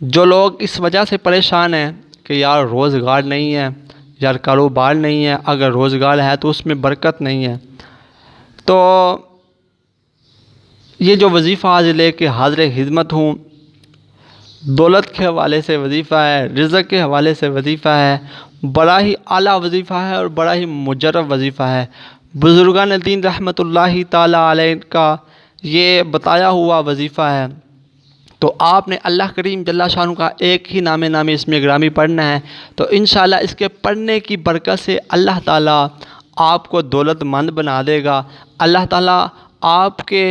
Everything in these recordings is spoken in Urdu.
جو لوگ اس وجہ سے پریشان ہیں کہ یار روزگار نہیں ہے، یار کاروبار نہیں ہے، اگر روزگار ہے تو اس میں برکت نہیں ہے، تو یہ جو وظیفہ آج لے کے حاضر خدمت ہوں، دولت کے حوالے سے وظیفہ ہے، رزق کے حوالے سے وظیفہ ہے، بڑا ہی اعلیٰ وظیفہ ہے اور بڑا ہی مجرب وظیفہ ہے۔ بزرگان دین رحمۃ اللہ تعالیٰ علیہ کا یہ بتایا ہوا وظیفہ ہے۔ تو آپ نے اللہ کریم جل شانہ کا ایک ہی نام اسم گرامی پڑھنا ہے، تو انشاءاللہ اس کے پڑھنے کی برکت سے اللہ تعالیٰ آپ کو دولت مند بنا دے گا، اللہ تعالیٰ آپ کے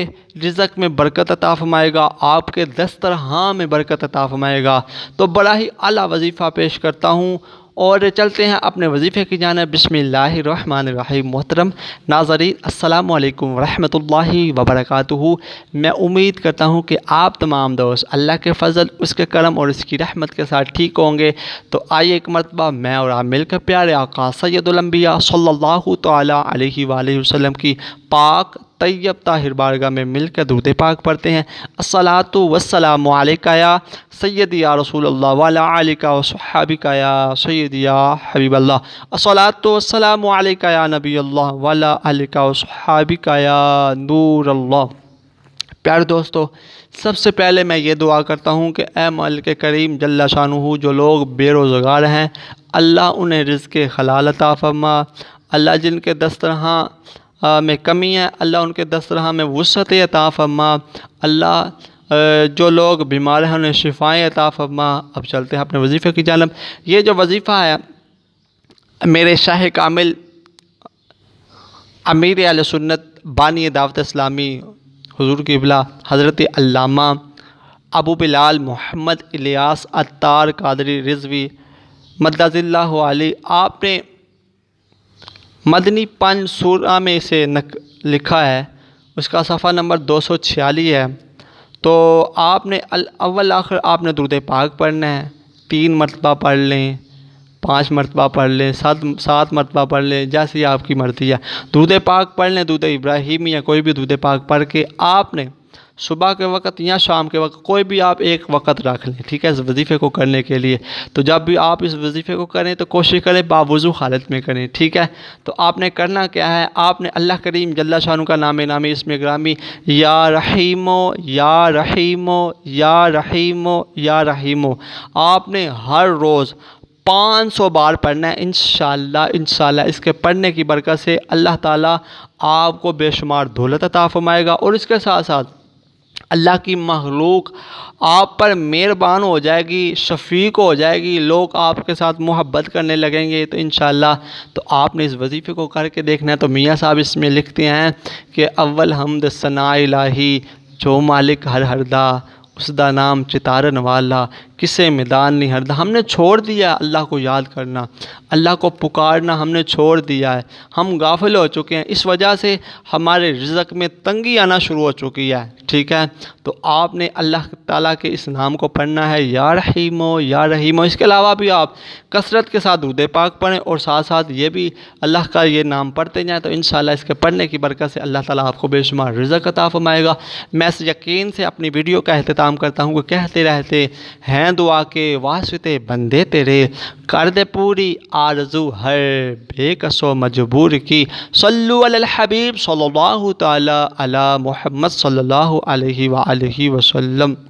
رزق میں برکت عطا فرمائے گا، آپ کے دسترخوان میں برکت عطا فرمائے گا۔ تو بڑا ہی اعلیٰ وظیفہ پیش کرتا ہوں اور چلتے ہیں اپنے وظیفے کی جانب۔ بسم اللہ الرحمن الرحیم۔ محترم ناظرین، السلام علیکم ورحمۃ اللہ وبرکاتہ۔ میں امید کرتا ہوں کہ آپ تمام دوست اللہ کے فضل، اس کے کرم اور اس کی رحمت کے ساتھ ٹھیک ہوں گے۔ تو آئیے ایک مرتبہ میں اور آپ مل کر پیارے آقا سید الانبیاء صلی اللہ تعالیٰ علیہ وآلہ وسلم کی پاک طیب طاہر بارگاہ میں مل کر درود پاک پڑھتے ہیں۔ الصلاۃ والسلام علیکہ یا سیدی یا رسول اللہ وعلی آلک و صحابک یا سیدی یا حبیب اللہ۔ الصلاۃ والسلام علیکہ یا نبی اللہ وعلی آلک و صحابک یا نور اللہ۔ پیارے دوستو، سب سے پہلے میں یہ دعا کرتا ہوں کہ اے مالک کریم جل شانہ، جو لوگ بے روزگار ہیں اللہ انہیں رزق حلال عطا فرما، اللہ جن کے دسترخوان میں کمی ہے اللہ ان کے دسترخوان میں وسعت عطا فرما، اللہ جو لوگ بیمار ہیں انہیں شفائیں عطا فرما۔ اب چلتے ہیں اپنے وظیفے کی جانب۔ یہ جو وظیفہ ہے میرے شاہ کامل امیر اہل سنت بانی دعوت اسلامی حضور قبلہ حضرت علامہ ابو بلال محمد الیاس عطار قادری رضوی مدد اللہ علیہ، آپ نے مدنی پنج سورہ میں اسے لکھا ہے، اس کا صفحہ نمبر 246 ہے۔ تو آپ نے اول آخر آپ نے درود پاک پڑھنا ہے، 3 مرتبہ پڑھ لیں، 5 مرتبہ پڑھ لیں، 7 مرتبہ پڑھ لیں، جیسی آپ کی مرضی ہے۔ درود پاک پڑھ لیں، درود ابراہیمی یا کوئی بھی درود پاک پڑھ کے آپ نے صبح کے وقت یا شام کے وقت کوئی بھی آپ ایک وقت رکھ لیں، ٹھیک ہے، اس وظیفے کو کرنے کے لیے۔ تو جب بھی آپ اس وظیفے کو کریں تو کوشش کریں باوضو حالت میں کریں، ٹھیک ہے۔ تو آپ نے کرنا کیا ہے، آپ نے اللہ کریم جل شانہ کا نام اسم گرامی یا رحیمو یا رحیمو یا رحیمو یا رحیمو آپ نے ہر روز 500 بار پڑھنا ہے۔ انشاءاللہ اس کے پڑھنے کی برکت سے اللہ تعالیٰ آپ کو بے شمار دولت عطا فرمائے گا، اور اس کے ساتھ ساتھ اللہ کی مخلوق آپ پر مہربان ہو جائے گی، شفیق ہو جائے گی، لوگ آپ کے ساتھ محبت کرنے لگیں گے۔ تو انشاءاللہ تو آپ نے اس وظیفے کو کر کے دیکھنا ہے۔ تو میاں صاحب اس میں لکھتے ہیں کہ اول حمد ثنا الہی جو مالک ہر ہردا، اس دا نام چتارن والا کسے میدان نہیں ہردا۔ ہم نے چھوڑ دیا اللہ کو یاد کرنا، اللہ کو پکارنا ہم نے چھوڑ دیا ہے، ہم غافل ہو چکے ہیں، اس وجہ سے ہمارے رزق میں تنگی آنا شروع ہو چکی ہے، ٹھیک ہے۔ تو آپ نے اللہ تعالیٰ کے اس نام کو پڑھنا ہے یا رحیمو یا رحیمو۔ اس کے علاوہ بھی آپ کثرت کے ساتھ درود پاک پڑھیں اور ساتھ ساتھ یہ بھی اللہ کا یہ نام پڑھتے جائیں، تو انشاءاللہ اس کے پڑھنے کی برکت سے اللہ تعالیٰ آپ کو بے شمار رزق عطا فرمائے گا۔ میں اس یقین سے اپنی ویڈیو کا اختتام کرتا ہوں کہ کہتے رہتے ہیں دعا کے واسطے بندے تیرے، کر دے پوری آرزو ہر بے کس و مجبور کی، صلو علی الحبیب صلی اللہ تعالی علی محمد صلی اللہ علیہ وآلہ وسلم۔